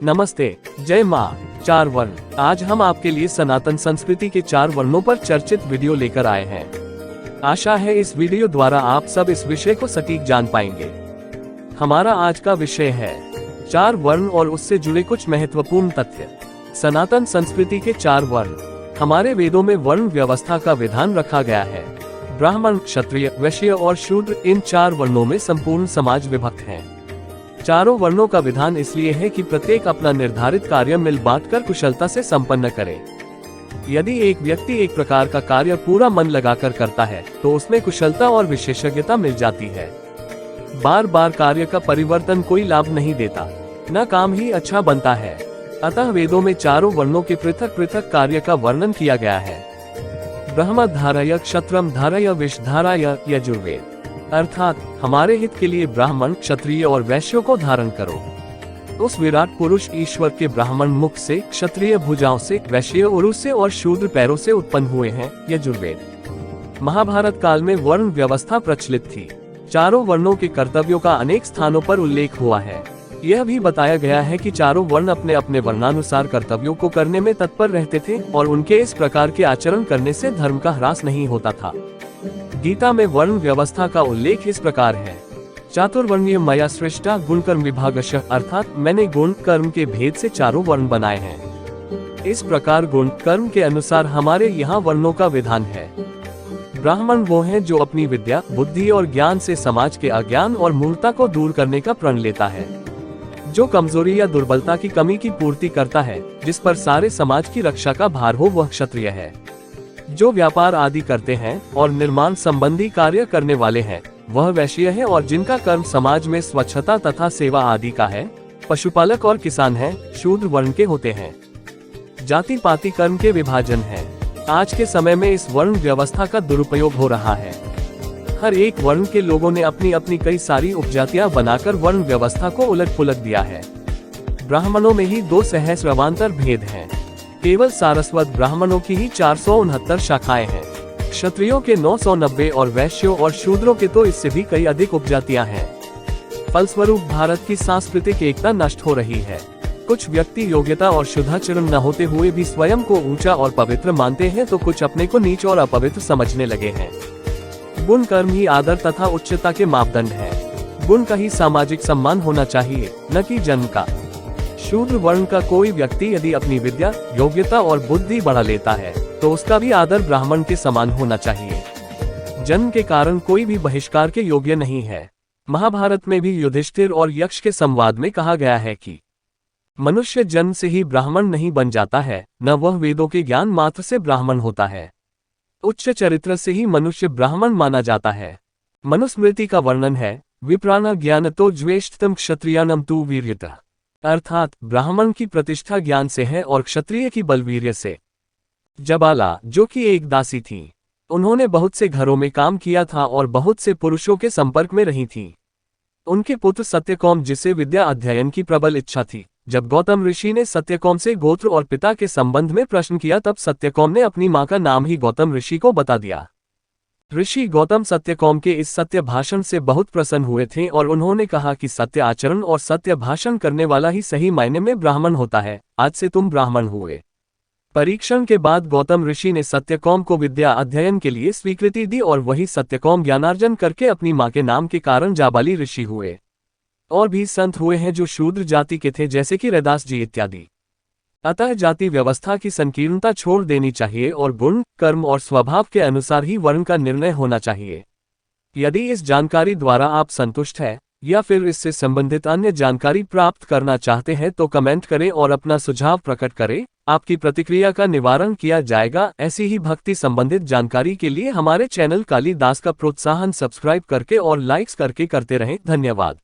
नमस्ते, जय माँ। 4 वर्ण। आज हम आपके लिए सनातन संस्कृति के 4 वर्णों पर चर्चित वीडियो लेकर आए हैं। आशा है इस वीडियो द्वारा आप सब इस विषय को सटीक जान पाएंगे। हमारा आज का विषय है 4 वर्ण और उससे जुड़े कुछ महत्वपूर्ण तथ्य। सनातन संस्कृति के 4 वर्ण। हमारे वेदों में वर्ण व्यवस्था का विधान रखा गया है। ब्राह्मण, क्षत्रिय, वैश्य और शूद्र, इन 4 वर्णों में संपूर्ण समाज विभक्त है। चारों वर्णों का विधान इसलिए है कि प्रत्येक अपना निर्धारित कार्य मिल बांटकर कुशलता से संपन्न करे। यदि एक व्यक्ति एक प्रकार का कार्य पूरा मन लगाकर करता है तो उसमें कुशलता और विशेषज्ञता मिल जाती है। बार बार कार्य का परिवर्तन कोई लाभ नहीं देता, न काम ही अच्छा बनता है। अतः वेदों में चारों वर्णों के पृथक पृथक कार्य का वर्णन किया गया है। ब्रह्म धारय, क्षत्रम धारय, विष धारय, यजुर्वेद। अर्थात हमारे हित के लिए ब्राह्मण, क्षत्रिय और वैश्यों को धारण करो। उस विराट पुरुष ईश्वर के ब्राह्मण मुख से, क्षत्रिय भुजाओं से, वैश्य उरु से और शूद्र पैरों से उत्पन्न हुए हैं। यजुर्वेद। महाभारत काल में वर्ण व्यवस्था प्रचलित थी। चारों वर्णों के कर्तव्यों का अनेक स्थानों पर उल्लेख हुआ है। यह भी बताया गया है कि चारों वर्ण अपने अपने वर्णानुसार कर्तव्यों को करने में तत्पर रहते थे और उनके इस प्रकार के आचरण करने से धर्म का ह्रास नहीं होता था। गीता में वर्ण व्यवस्था का उल्लेख इस प्रकार है। चातुर्वर्ण्य मया सृष्टा गुणकर्म विभागशः, अर्थात मैंने गुण कर्म के भेद से चारों वर्ण बनाए हैं। इस प्रकार गुण कर्म के अनुसार हमारे यहाँ वर्णों का विधान है। ब्राह्मण वो हैं जो अपनी विद्या, बुद्धि और ज्ञान से समाज के अज्ञान और मूर्खता को दूर करने का प्रण लेता है। जो कमजोरी या दुर्बलता की कमी की पूर्ति करता है, जिस पर सारे समाज की रक्षा का भार हो, वह क्षत्रिय है। जो व्यापार आदि करते हैं और निर्माण संबंधी कार्य करने वाले हैं, वह वैश्य है। और जिनका कर्म समाज में स्वच्छता तथा सेवा आदि का है, पशुपालक और किसान हैं, शूद्र वर्ण के होते हैं। जाति पाति कर्म के विभाजन है। आज के समय में इस वर्ण व्यवस्था का दुरुपयोग हो रहा है। हर एक वर्ण के लोगों ने अपनी अपनी कई सारी उपजातियां बनाकर वर्ण व्यवस्था को उलट पुलट दिया है। ब्राह्मणों में ही 2 सहस्रावांतर भेद हैं। केवल सारस्वत ब्राह्मणों की ही 469 शाखाएं हैं। क्षत्रियों के 990 और वैश्यों और शूद्रों के तो इससे भी कई अधिक उपजातियां हैं। फलस्वरूप भारत की सांस्कृतिक एकता नष्ट हो रही है। कुछ व्यक्ति योग्यता और शुद्धाचरण न होते हुए भी स्वयं को ऊंचा और पवित्र मानते हैं, तो कुछ अपने को नीच और अपवित्र समझने लगे हैं। गुण कर्म ही आदर तथा उच्चता के मापदंड है। गुण का ही सामाजिक सम्मान होना चाहिए, न कि जन्म का। शूद्र वर्ण का कोई व्यक्ति यदि अपनी विद्या, योग्यता और बुद्धि बढ़ा लेता है तो उसका भी आदर ब्राह्मण के समान होना चाहिए। जन्म के कारण कोई भी बहिष्कार के योग्य नहीं है। महाभारत में भी युधिष्ठिर और यक्ष के संवाद में कहा गया है कि मनुष्य जन्म से ही ब्राह्मण नहीं बन जाता है, न वह वेदों के ज्ञान मात्र से ब्राह्मण होता है। उच्च चरित्र से ही मनुष्य ब्राह्मण माना जाता है। मनुस्मृति का वर्णन है, विप्राण ज्ञानतो ज्वेष्ठतम क्षत्रियानम तु वीर्यतः। अर्थात ब्राह्मण की प्रतिष्ठा ज्ञान से है और क्षत्रिय की बलवीर्य से। जबाला, जो कि एक दासी थी, उन्होंने बहुत से घरों में काम किया था और बहुत से पुरुषों के संपर्क में रही थी। उनके पुत्र सत्यकौम, जिसे विद्या अध्ययन की प्रबल इच्छा थी। जब गौतम ऋषि ने सत्यकौम से गोत्र और पिता के संबंध में प्रश्न किया, तब सत्यकौम ने अपनी मां का नाम ही गौतम ऋषि को बता दिया। ऋषि गौतम सत्यकौम के इस सत्य भाषण से बहुत प्रसन्न हुए थे और उन्होंने कहा कि सत्य आचरण और सत्य भाषण करने वाला ही सही मायने में ब्राह्मण होता है। आज से तुम ब्राह्मण हुए। परीक्षण के बाद गौतम ऋषि ने सत्यकौम को विद्या अध्ययन के लिए स्वीकृति दी और वही सत्यकौम ज्ञानार्जन करके अपनी मां के नाम के कारण जाबाली ऋषि हुए। और भी संत हुए हैं जो शूद्र जाति के थे, जैसे कि रैदास जी इत्यादि। अतः जाति व्यवस्था की संकीर्णता छोड़ देनी चाहिए और गुण, कर्म और स्वभाव के अनुसार ही वर्ण का निर्णय होना चाहिए। यदि इस जानकारी द्वारा आप संतुष्ट हैं या फिर इससे संबंधित अन्य जानकारी प्राप्त करना चाहते हैं तो कमेंट करें और अपना सुझाव प्रकट करें। आपकी प्रतिक्रिया का निवारण किया जाएगा। ऐसी ही भक्ति संबंधित जानकारी के लिए हमारे चैनल कालिदास का प्रोत्साहन सब्सक्राइब करके और लाइक्स करके करते रहें। धन्यवाद।